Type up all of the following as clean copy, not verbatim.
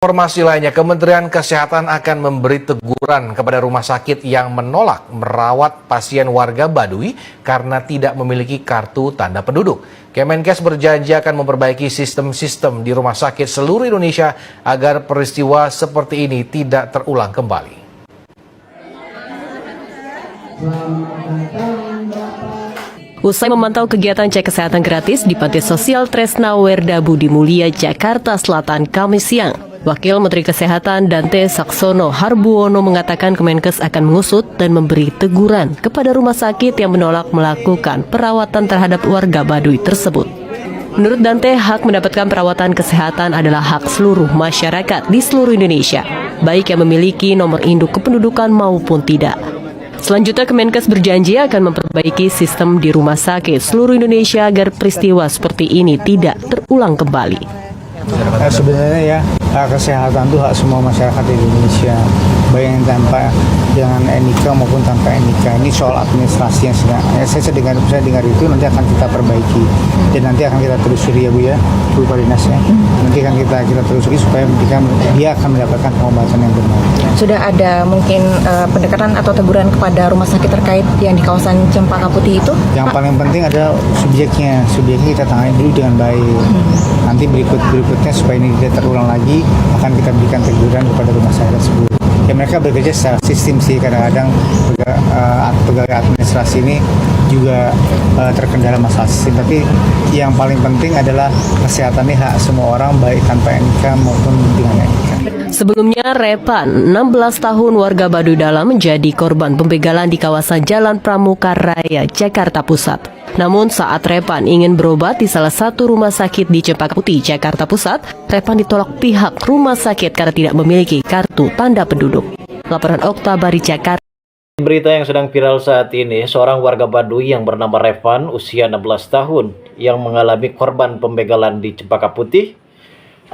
Informasi lainnya, Kementerian Kesehatan akan memberi teguran kepada rumah sakit yang menolak merawat pasien warga Baduy karena tidak memiliki kartu tanda penduduk. Kemenkes berjanji akan memperbaiki sistem-sistem di rumah sakit seluruh Indonesia agar peristiwa seperti ini tidak terulang kembali. Usai memantau kegiatan cek kesehatan gratis di Panti Sosial Tresna Werda Budi Mulia, Jakarta Selatan, Kamis siang, Wakil Menteri Kesehatan Dante Saxono Harbuono mengatakan Kemenkes akan mengusut dan memberi teguran kepada rumah sakit yang menolak melakukan perawatan terhadap warga Baduy tersebut. Menurut Dante, hak mendapatkan perawatan kesehatan adalah hak seluruh masyarakat di seluruh Indonesia, baik yang memiliki nomor induk kependudukan maupun tidak. Selanjutnya, Kemenkes berjanji akan memperbaiki sistem di rumah sakit seluruh Indonesia agar peristiwa seperti ini tidak terulang kembali. Sebenarnya ya, hak kesehatan itu hak semua masyarakat di Indonesia, baik yang tanpa dengan NIK maupun tanpa NIK. Ini soal administrasi yang sedang saya dengar itu nanti akan kita perbaiki dan nanti akan kita telusuri ya Bu ya, Bu Dinasnya. Nanti akan kita telusuri supaya dia akan mendapatkan pengobatan yang benar. Sudah ada mungkin pendekatan atau teguran kepada rumah sakit terkait yang di kawasan Cempaka Putih itu? Yang paling penting adalah subjeknya kita tangani dulu dengan baik. Nanti berikutnya supaya ini tidak terulang lagi akan kita berikan teguran kepada rumah sakit tersebut. Ya mereka bekerja secara sistem sih, kadang-kadang pegawai administrasi ini juga terkendala masalah sistem. Tapi yang paling penting adalah kesehatan ini hak semua orang baik tanpa NIK maupun dengan NIK. Sebelumnya, Repan, 16 tahun warga Baduy Dalam menjadi korban pembegalan di kawasan Jalan Pramuka Raya, Jakarta Pusat. Namun saat Repan ingin berobat di salah satu rumah sakit di Cempaka Putih, Jakarta Pusat, Repan ditolak pihak rumah sakit karena tidak memiliki kartu tanda penduduk. Laporan Okta Bari, Jakarta. Berita yang sedang viral saat ini, seorang warga Baduy yang bernama Revan, usia 16 tahun, yang mengalami korban pembegalan di Cempaka Putih,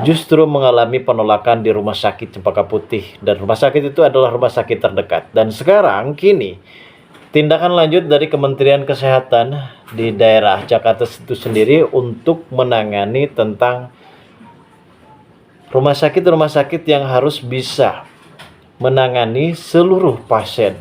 justru mengalami penolakan di rumah sakit Cempaka Putih. Dan rumah sakit itu adalah rumah sakit terdekat. Dan sekarang, kini, tindakan lanjut dari Kementerian Kesehatan di daerah Jakarta itu sendiri untuk menangani tentang rumah sakit yang harus bisa menangani seluruh pasien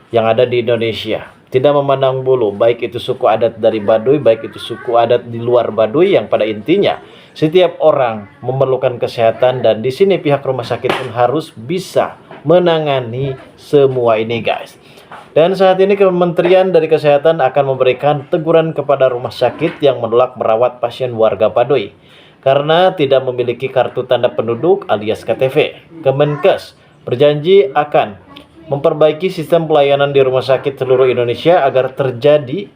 yang ada di Indonesia. Tidak memandang bulu, baik itu suku adat dari Baduy, baik itu suku adat di luar Baduy, yang pada intinya setiap orang memerlukan kesehatan dan di sini pihak rumah sakit pun harus bisa menangani semua ini, guys. Dan saat ini Kementerian dari Kesehatan akan memberikan teguran kepada rumah sakit yang menolak merawat pasien warga Baduy karena tidak memiliki kartu tanda penduduk alias KTP. Kemenkes berjanji akan memperbaiki sistem pelayanan di rumah sakit seluruh Indonesia agar terjadi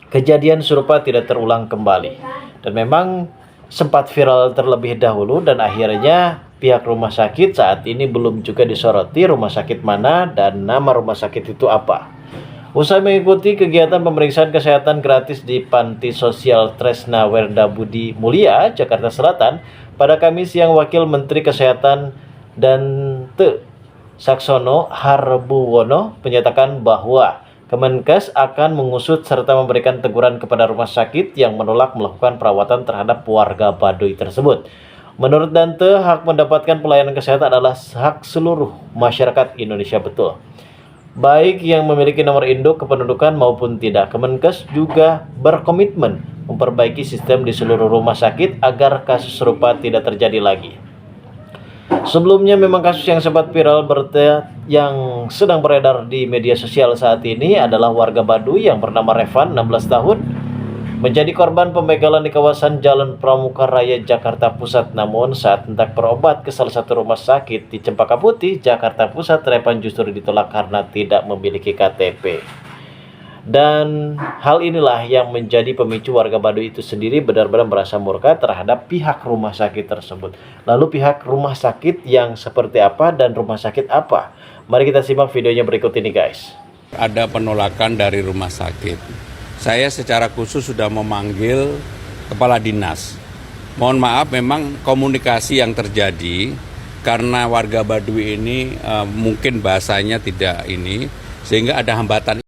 kejadian serupa tidak terulang kembali. Dan memang sempat viral terlebih dahulu dan akhirnya pihak rumah sakit saat ini belum juga disoroti rumah sakit mana dan nama rumah sakit itu apa. Usai mengikuti kegiatan pemeriksaan kesehatan gratis di Panti Sosial Tresna Werda Budi Mulia, Jakarta Selatan, pada Kamis siang, Wakil Menteri Kesehatan Dante Saxono Harbuono menyatakan bahwa Kemenkes akan mengusut serta memberikan teguran kepada rumah sakit yang menolak melakukan perawatan terhadap warga Baduy tersebut. Menurut Dante, hak mendapatkan pelayanan kesehatan adalah hak seluruh masyarakat Indonesia, betul, baik yang memiliki nomor induk kependudukan maupun tidak. Kemenkes juga berkomitmen memperbaiki sistem di seluruh rumah sakit agar kasus serupa tidak terjadi lagi. Sebelumnya memang kasus yang sempat viral yang sedang beredar di media sosial saat ini adalah warga Baduy yang bernama Revan, 16 tahun, menjadi korban pembegalan di kawasan Jalan Pramuka Raya, Jakarta Pusat. Namun saat hendak berobat ke salah satu rumah sakit di Cempaka Putih, Jakarta Pusat, Revan justru ditolak karena tidak memiliki KTP. Dan hal inilah yang menjadi pemicu warga Baduy itu sendiri benar-benar merasa murka terhadap pihak rumah sakit tersebut. Lalu pihak rumah sakit yang seperti apa dan rumah sakit apa? Mari kita simak videonya berikut ini, guys. Ada penolakan dari rumah sakit. Saya secara khusus sudah memanggil kepala dinas. Mohon maaf, memang komunikasi yang terjadi karena warga Baduy ini mungkin bahasanya tidak ini, sehingga ada hambatan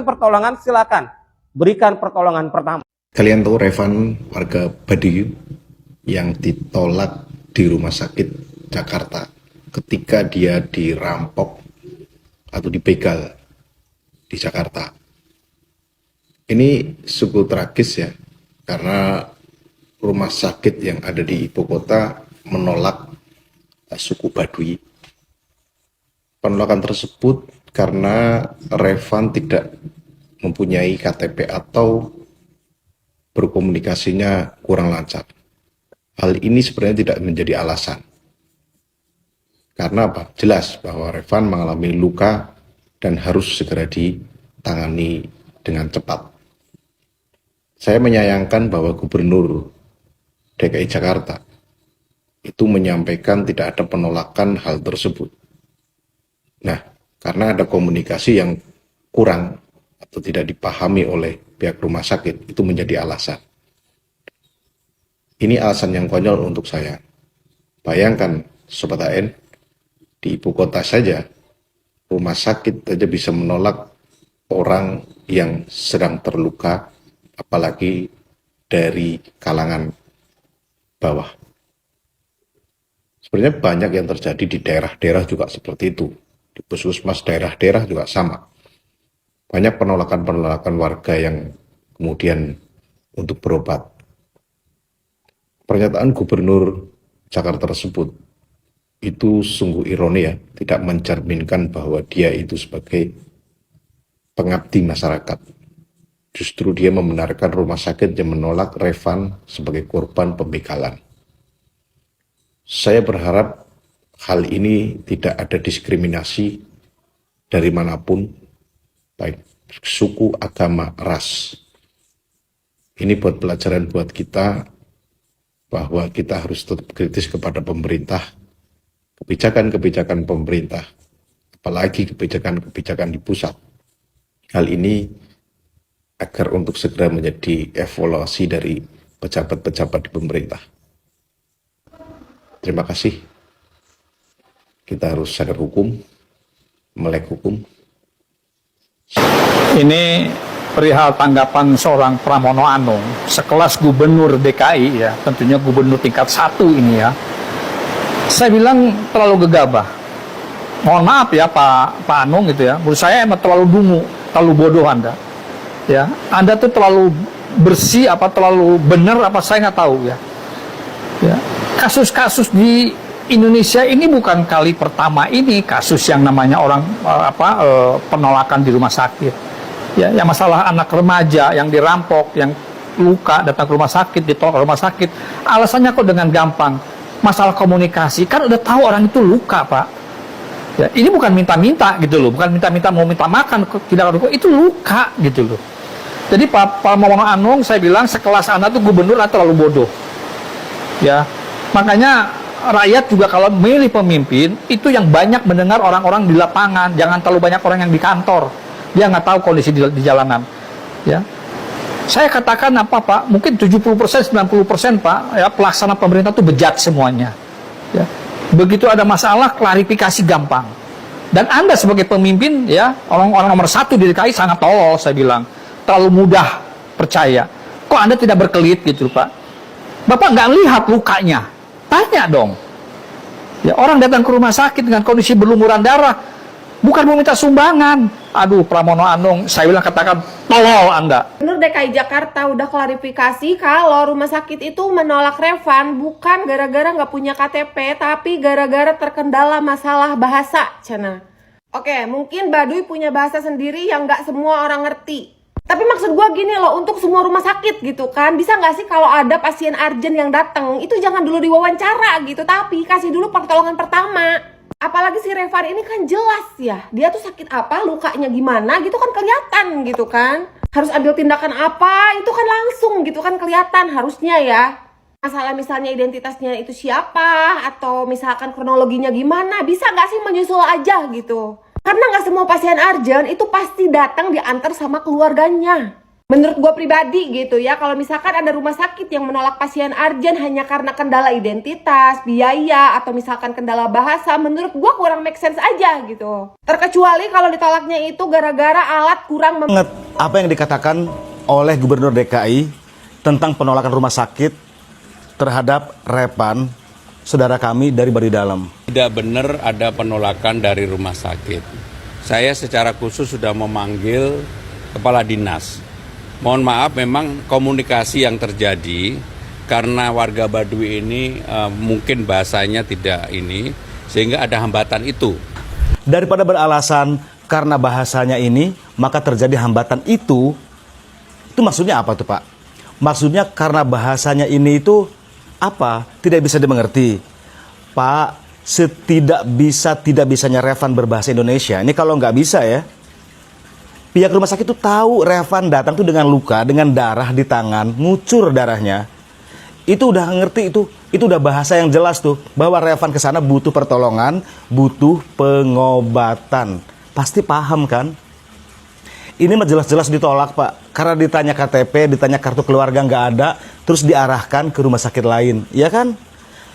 pertolongan, silakan berikan pertolongan pertama. Kalian tahu Revan, warga Baduy yang ditolak di rumah sakit Jakarta ketika dia dirampok atau dibegal di Jakarta. Ini sungguh tragis ya, karena rumah sakit yang ada di ibu kota menolak suku Baduy. Penolakan tersebut karena Revan tidak mempunyai KTP atau berkomunikasinya kurang lancar. Hal ini sebenarnya tidak menjadi alasan. Karena apa? Jelas bahwa Revan mengalami luka dan harus segera ditangani dengan cepat. Saya menyayangkan bahwa Gubernur DKI Jakarta itu menyampaikan tidak ada penolakan hal tersebut. Nah, karena ada komunikasi yang kurang atau tidak dipahami oleh pihak rumah sakit, itu menjadi alasan. Ini alasan yang konyol untuk saya. Bayangkan, Sobat AN, di ibu kota saja, rumah sakit saja bisa menolak orang yang sedang terluka, apalagi dari kalangan bawah. Sebenarnya banyak yang terjadi di daerah-daerah juga seperti itu. Di puskesmas daerah-daerah juga sama. Banyak penolakan-penolakan warga yang kemudian untuk berobat. Pernyataan Gubernur Jakarta tersebut itu sungguh ironi ya, tidak mencerminkan bahwa dia itu sebagai pengabdi masyarakat. Justru dia membenarkan rumah sakit yang menolak Revan sebagai korban pembegalan. Saya berharap hal ini tidak ada diskriminasi dari manapun, baik suku, agama, ras. Ini buat pelajaran buat kita, bahwa kita harus tetap kritis kepada pemerintah, kebijakan-kebijakan pemerintah, apalagi kebijakan-kebijakan di pusat. Hal ini agar untuk segera menjadi evaluasi dari pejabat-pejabat di pemerintah. Terima kasih. Kita harus sadar hukum, melek hukum. Ini perihal tanggapan seorang Pramono Anung, sekelas gubernur DKI ya, tentunya gubernur tingkat 1 ini ya. Saya bilang terlalu gegabah. Mohon maaf ya Pak Anung gitu ya. Menurut saya emang terlalu dungu, terlalu bodoh Anda. Ya, Anda tuh terlalu bersih apa terlalu benar apa saya nggak tahu ya. Ya, kasus-kasus di Indonesia ini bukan kali pertama ini kasus yang namanya orang penolakan di rumah sakit. Ya, yang masalah anak remaja yang dirampok, yang luka datang ke rumah sakit, ditolak ke rumah sakit. Alasannya kok dengan gampang. Masalah komunikasi, kan udah tahu orang itu luka, Pak. Ya, ini bukan minta-minta gitu loh, bukan minta-minta mau minta makan, tidak luka, itu luka gitu loh. Jadi Pak Pramono Anung saya bilang sekelas Anda tuh gubernur terlalu bodoh. Ya, makanya rakyat juga kalau milih pemimpin itu yang banyak mendengar orang-orang di lapangan, jangan terlalu banyak orang yang di kantor. Dia nggak tahu kondisi di jalanan. Ya, saya katakan apa Pak? Mungkin 70%, 90% Pak, ya pelaksana pemerintah itu bejat semuanya. Ya, begitu ada masalah klarifikasi gampang. Dan Anda sebagai pemimpin ya orang-orang nomor 1 di DKI sangat tolol saya bilang, terlalu mudah percaya. Kok Anda tidak berkelit gitu Pak? Bapak nggak lihat lukanya. Tanya dong. Ya, orang datang ke rumah sakit dengan kondisi berlumuran darah, bukan mau minta sumbangan. Aduh, Pramono Anung, saya bilang katakan tolol Anda. Gubernur DKI Jakarta udah klarifikasi kalau rumah sakit itu menolak Revan bukan gara-gara nggak punya KTP, tapi gara-gara terkendala masalah bahasa, Cina. Oke, mungkin Baduy punya bahasa sendiri yang nggak semua orang ngerti. Tapi maksud gue gini loh, untuk semua rumah sakit gitu kan, bisa nggak sih kalau ada pasien urgent yang datang, itu jangan dulu diwawancara gitu, tapi kasih dulu pertolongan pertama. Apalagi si Revan ini kan jelas ya, dia tuh sakit apa, lukanya gimana gitu kan kelihatan gitu kan. Harus ambil tindakan apa, itu kan langsung gitu kan kelihatan harusnya ya. Masalah misalnya identitasnya itu siapa, atau misalkan kronologinya gimana, bisa nggak sih menyusul aja gitu. Karena nggak semua pasien urgent itu pasti datang diantar sama keluarganya. Menurut gue pribadi gitu ya, kalau misalkan ada rumah sakit yang menolak pasien urgent hanya karena kendala identitas, biaya, atau misalkan kendala bahasa, menurut gue kurang make sense aja gitu. Terkecuali kalau ditolaknya itu gara-gara alat kurang Ingat apa yang dikatakan oleh Gubernur DKI tentang penolakan rumah sakit terhadap Repan, saudara kami dari Baduy Dalam. Tidak benar ada penolakan dari rumah sakit. Saya secara khusus sudah memanggil kepala dinas. Mohon maaf, memang komunikasi yang terjadi karena warga Baduy ini mungkin bahasanya tidak ini, sehingga ada hambatan itu. Daripada beralasan karena bahasanya ini, maka terjadi hambatan itu maksudnya apa tuh Pak? Maksudnya karena bahasanya ini itu apa? Tidak bisa dimengerti. Pak, tidak bisanya Revan berbahasa Indonesia. Ini kalau nggak bisa ya, pihak rumah sakit itu tahu Revan datang tuh dengan luka, dengan darah di tangan, ngucur darahnya. Itu udah ngerti itu udah bahasa yang jelas tuh bahwa Revan ke sana butuh pertolongan, butuh pengobatan. Pasti paham kan? Ini mah jelas-jelas ditolak Pak, karena ditanya KTP, ditanya kartu keluarga nggak ada, terus diarahkan ke rumah sakit lain, ya kan?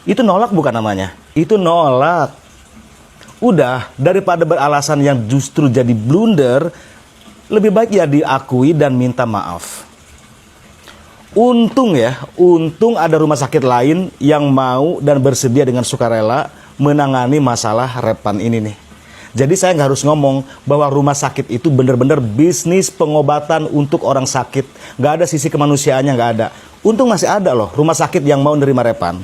Itu nolak bukan namanya? Itu nolak. Udah, daripada beralasan yang justru jadi blunder, lebih baik ya diakui dan minta maaf. Untung ada rumah sakit lain yang mau dan bersedia dengan sukarela menangani masalah Repan ini nih. Jadi saya nggak harus ngomong bahwa rumah sakit itu benar-benar bisnis pengobatan untuk orang sakit. Nggak ada sisi kemanusiaannya, nggak ada. Untung masih ada loh rumah sakit yang mau nerima Repan.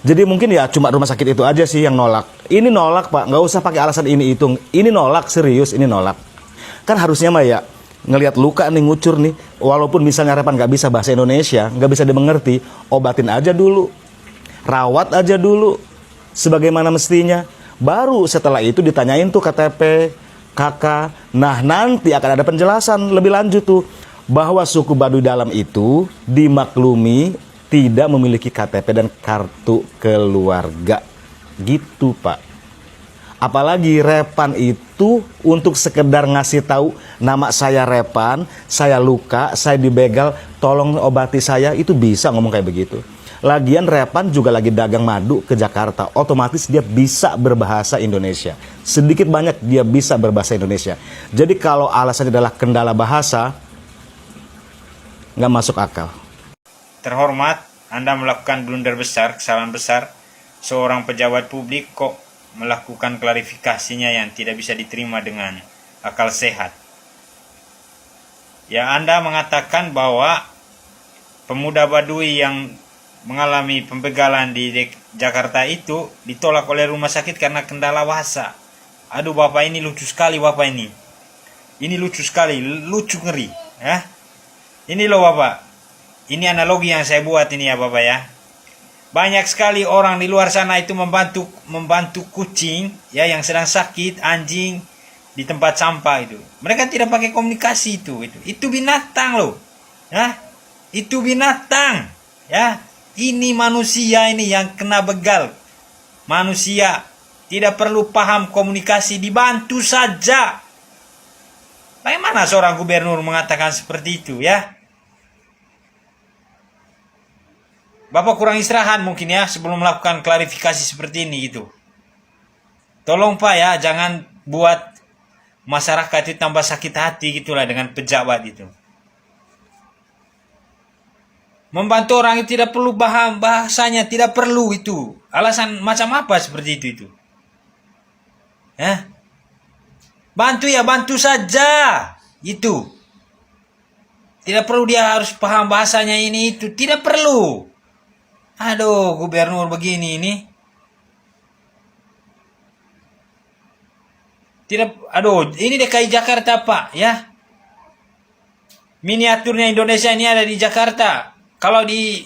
Jadi mungkin ya cuma rumah sakit itu aja sih yang nolak. Ini nolak Pak, nggak usah pakai alasan ini itu. Ini nolak, serius ini nolak. Kan harusnya mah ya ngelihat luka nih, ngucur nih, walaupun misalnya Repan nggak bisa bahasa Indonesia, nggak bisa dimengerti, obatin aja dulu, rawat aja dulu sebagaimana mestinya, baru setelah itu ditanyain tuh KTP, KK. Nah nanti akan ada penjelasan lebih lanjut tuh bahwa suku Baduy Dalam itu dimaklumi tidak memiliki KTP dan kartu keluarga gitu Pak. Apalagi Repan itu untuk sekedar ngasih tahu nama saya Repan, saya luka, saya dibegal, tolong obati saya, itu bisa ngomong kayak begitu. Lagian Repan juga lagi dagang madu ke Jakarta, otomatis dia bisa berbahasa Indonesia. Sedikit banyak dia bisa berbahasa Indonesia. Jadi kalau alasannya adalah kendala bahasa, nggak masuk akal. Terhormat, Anda melakukan blunder besar, kesalahan besar. Seorang pejabat publik kok melakukan klarifikasinya yang tidak bisa diterima dengan akal sehat. Ya, Anda mengatakan bahwa pemuda Baduy yang mengalami pembegalan di Jakarta itu ditolak oleh rumah sakit karena kendala bahasa. Aduh Bapak, ini lucu sekali Bapak ini. Ini lucu sekali, lucu ngeri. Ya. Ini loh Bapak, ini analogi yang saya buat ini ya Bapak ya. Banyak sekali orang di luar sana itu membantu kucing ya yang sedang sakit, anjing di tempat sampah itu. Mereka tidak pakai komunikasi itu binatang loh. Ya. Itu binatang. Ya. Ini manusia ini yang kena begal. Manusia tidak perlu paham komunikasi, dibantu saja. Bagaimana seorang gubernur mengatakan seperti itu ya? Bapak kurang istirahat mungkin ya sebelum melakukan klarifikasi seperti ini gitu. Tolong Pak ya, jangan buat masyarakat itu tambah sakit hati gitulah dengan pejabat itu. Membantu orang itu tidak perlu paham bahasanya, tidak perlu itu. Alasan macam apa seperti itu? Ya? Bantu ya, bantu saja. Itu. Tidak perlu dia harus paham bahasanya ini itu, tidak perlu. Aduh, gubernur begini ini. Ini DKI Jakarta Pak, ya. Miniaturnya Indonesia ini ada di Jakarta. Kalau di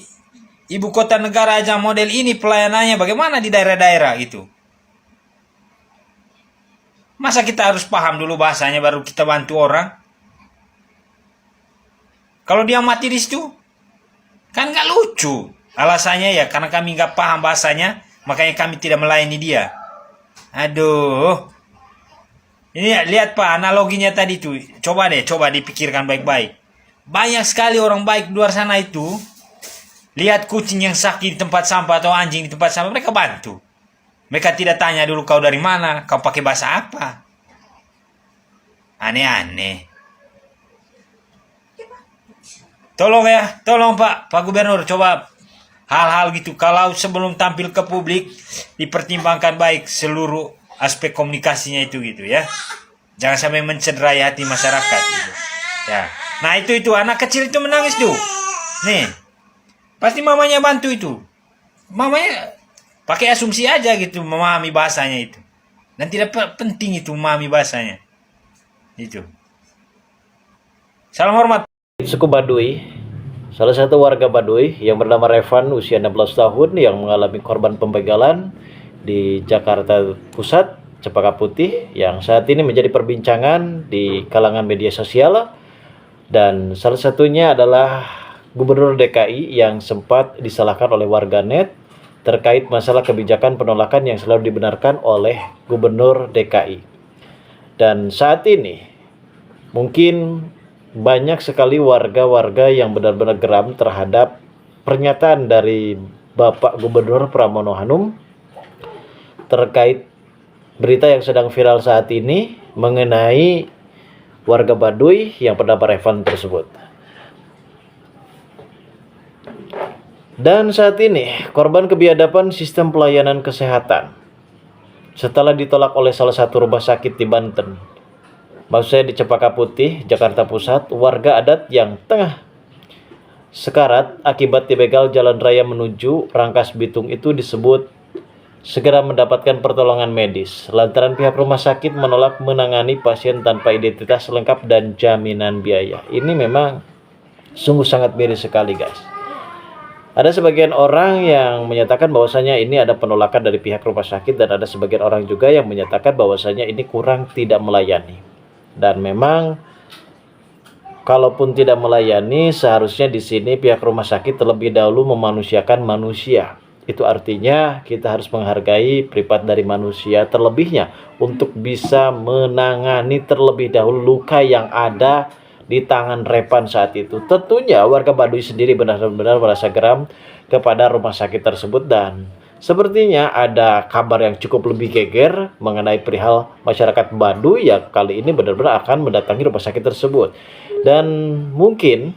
ibu kota negara aja model ini pelayanannya, bagaimana di daerah-daerah gitu? Masa kita harus paham dulu bahasanya baru kita bantu orang? Kalau dia mati di situ, kan nggak lucu. Alasannya ya karena kami nggak paham bahasanya, makanya kami tidak melayani dia. Aduh. Ini lihat Pak analoginya tadi tuh. Coba dipikirkan baik-baik. Banyak sekali orang baik di luar sana itu. Lihat kucing yang sakit di tempat sampah atau anjing di tempat sampah, mereka bantu. Mereka tidak tanya dulu kau dari mana, kau pakai bahasa apa. Aneh-aneh. Tolong ya, tolong Pak Gubernur, coba hal-hal gitu. Kalau sebelum tampil ke publik, dipertimbangkan baik seluruh aspek komunikasinya itu gitu ya. Jangan sampai mencederai hati masyarakat gitu. Ya. Nah itu anak kecil itu menangis tuh. Nih, pasti mamanya bantu itu. Mamanya pakai asumsi aja gitu, memahami bahasanya itu. Dan tidak penting itu memahami bahasanya. Itu. Salam hormat. Suku Baduy, salah satu warga Baduy yang bernama Revan, usia 16 tahun, yang mengalami korban pembegalan di Jakarta Pusat, Cempaka Putih, yang saat ini menjadi perbincangan di kalangan media sosial. Dan salah satunya adalah Gubernur DKI yang sempat disalahkan oleh warganet terkait masalah kebijakan penolakan yang selalu dibenarkan oleh Gubernur DKI. Dan saat ini mungkin banyak sekali warga-warga yang benar-benar geram terhadap pernyataan dari Bapak Gubernur Pramono Anung terkait berita yang sedang viral saat ini mengenai warga Baduy yang bernama Revan tersebut. Dan saat ini korban kebiadaban sistem pelayanan kesehatan setelah ditolak oleh salah satu rumah sakit di Banten. Maksud saya di Cempaka Putih, Jakarta Pusat, warga adat yang tengah sekarat akibat dibegal jalan raya menuju Rangkas Bitung itu disebut segera mendapatkan pertolongan medis lantaran pihak rumah sakit menolak menangani pasien tanpa identitas lengkap dan jaminan biaya. Ini memang sungguh sangat miris sekali, guys. Ada sebagian orang yang menyatakan bahwasanya ini ada penolakan dari pihak rumah sakit, dan ada sebagian orang juga yang menyatakan bahwasanya ini kurang tidak melayani. Dan memang kalaupun tidak melayani, seharusnya di sini pihak rumah sakit terlebih dahulu memanusiakan manusia. Itu artinya kita harus menghargai privat dari manusia terlebihnya untuk bisa menangani terlebih dahulu luka yang ada di tangan Revan saat itu. Tentunya warga Baduy sendiri benar-benar merasa geram kepada rumah sakit tersebut, dan sepertinya ada kabar yang cukup lebih geger mengenai perihal masyarakat Baduy yang kali ini benar-benar akan mendatangi rumah sakit tersebut. Dan mungkin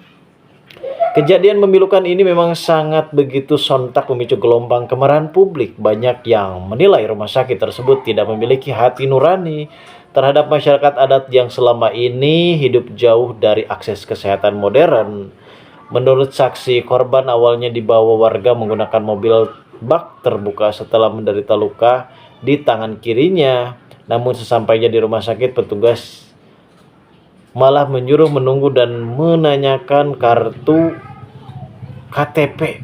kejadian memilukan ini memang sangat begitu sontak memicu gelombang kemarahan publik. Banyak yang menilai rumah sakit tersebut tidak memiliki hati nurani terhadap masyarakat adat yang selama ini hidup jauh dari akses kesehatan modern. Menurut saksi, korban awalnya dibawa warga menggunakan mobil bak terbuka setelah menderita luka di tangan kirinya. Namun sesampainya di rumah sakit, petugas malah menyuruh menunggu dan menanyakan kartu KTP.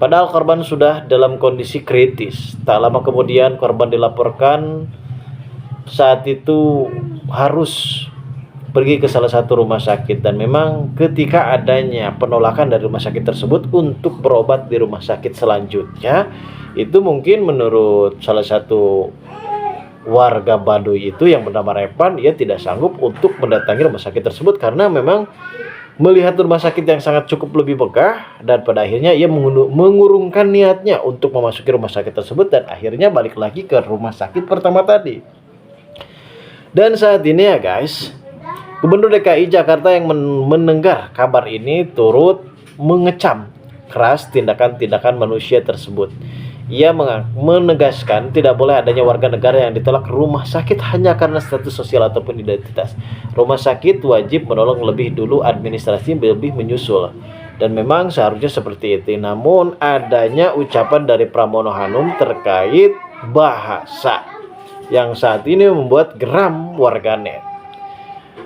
Padahal korban sudah dalam kondisi kritis. Tak lama kemudian korban dilaporkan saat itu harus pergi ke salah satu rumah sakit, dan memang ketika adanya penolakan dari rumah sakit tersebut untuk berobat di rumah sakit selanjutnya, itu mungkin menurut salah satu warga Baduy itu yang bernama Revan, ia tidak sanggup untuk mendatangi rumah sakit tersebut karena memang melihat rumah sakit yang sangat cukup lebih megah, dan pada akhirnya ia mengurungkan niatnya untuk memasuki rumah sakit tersebut dan akhirnya balik lagi ke rumah sakit pertama tadi. Dan saat ini ya guys, Gubernur DKI Jakarta yang mendengar kabar ini turut mengecam keras tindakan-tindakan manusia tersebut. Ia menegaskan tidak boleh adanya warga negara yang ditolak rumah sakit hanya karena status sosial ataupun identitas. Rumah sakit wajib menolong lebih dulu, administrasi lebih menyusul. Dan memang seharusnya seperti itu. Namun adanya ucapan dari Pramono Anung terkait bahasa yang saat ini membuat geram warganet.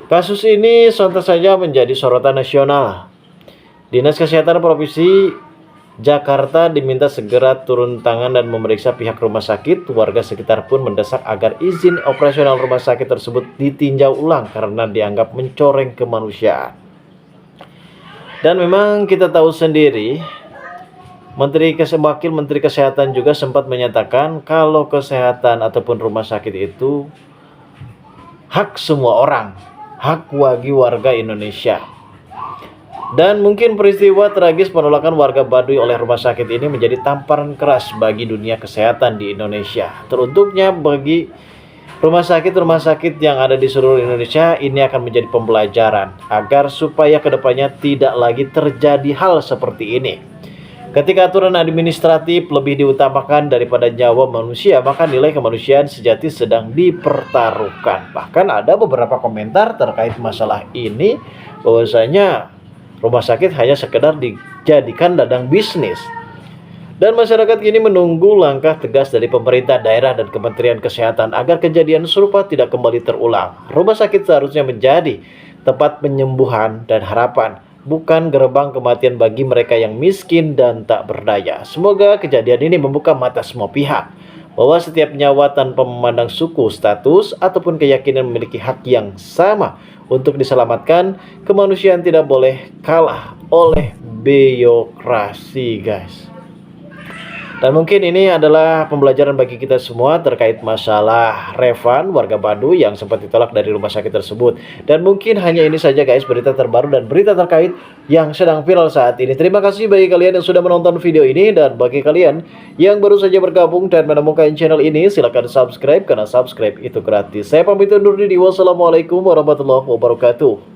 Kasus ini sontak saja menjadi sorotan nasional. Dinas Kesehatan Provinsi Jakarta diminta segera turun tangan dan memeriksa pihak rumah sakit. Warga sekitar pun mendesak agar izin operasional rumah sakit tersebut ditinjau ulang karena dianggap mencoreng kemanusiaan. Dan memang kita tahu sendiri, Wakil Menteri Kesehatan juga sempat menyatakan kalau kesehatan ataupun rumah sakit itu hak semua orang, hak bagi warga Indonesia. Dan mungkin peristiwa tragis penolakan warga Baduy oleh rumah sakit ini menjadi tamparan keras bagi dunia kesehatan di Indonesia. Teruntuknya bagi rumah sakit yang ada di seluruh Indonesia, ini akan menjadi pembelajaran agar supaya kedepannya tidak lagi terjadi hal seperti ini. Ketika aturan administratif lebih diutamakan daripada nyawa manusia, maka nilai kemanusiaan sejati sedang dipertaruhkan. Bahkan ada beberapa komentar terkait masalah ini, bahwasanya rumah sakit hanya sekedar dijadikan ladang bisnis. Dan masyarakat kini menunggu langkah tegas dari pemerintah daerah dan Kementerian Kesehatan agar kejadian serupa tidak kembali terulang. Rumah sakit seharusnya menjadi tempat penyembuhan dan harapan, bukan gerbang kematian bagi mereka yang miskin dan tak berdaya. Semoga kejadian ini membuka mata semua pihak bahwa setiap nyawa tanpa memandang suku, status, ataupun keyakinan memiliki hak yang sama untuk diselamatkan. Kemanusiaan tidak boleh kalah oleh birokrasi, guys. Dan mungkin ini adalah pembelajaran bagi kita semua terkait masalah Revan, warga Baduy yang sempat ditolak dari rumah sakit tersebut. Dan mungkin hanya ini saja guys berita terbaru dan berita terkait yang sedang viral saat ini. Terima kasih bagi kalian yang sudah menonton video ini, dan bagi kalian yang baru saja bergabung dan menemukan channel ini, silahkan subscribe karena subscribe itu gratis. Saya pamit undur diri. Wassalamualaikum warahmatullahi wabarakatuh.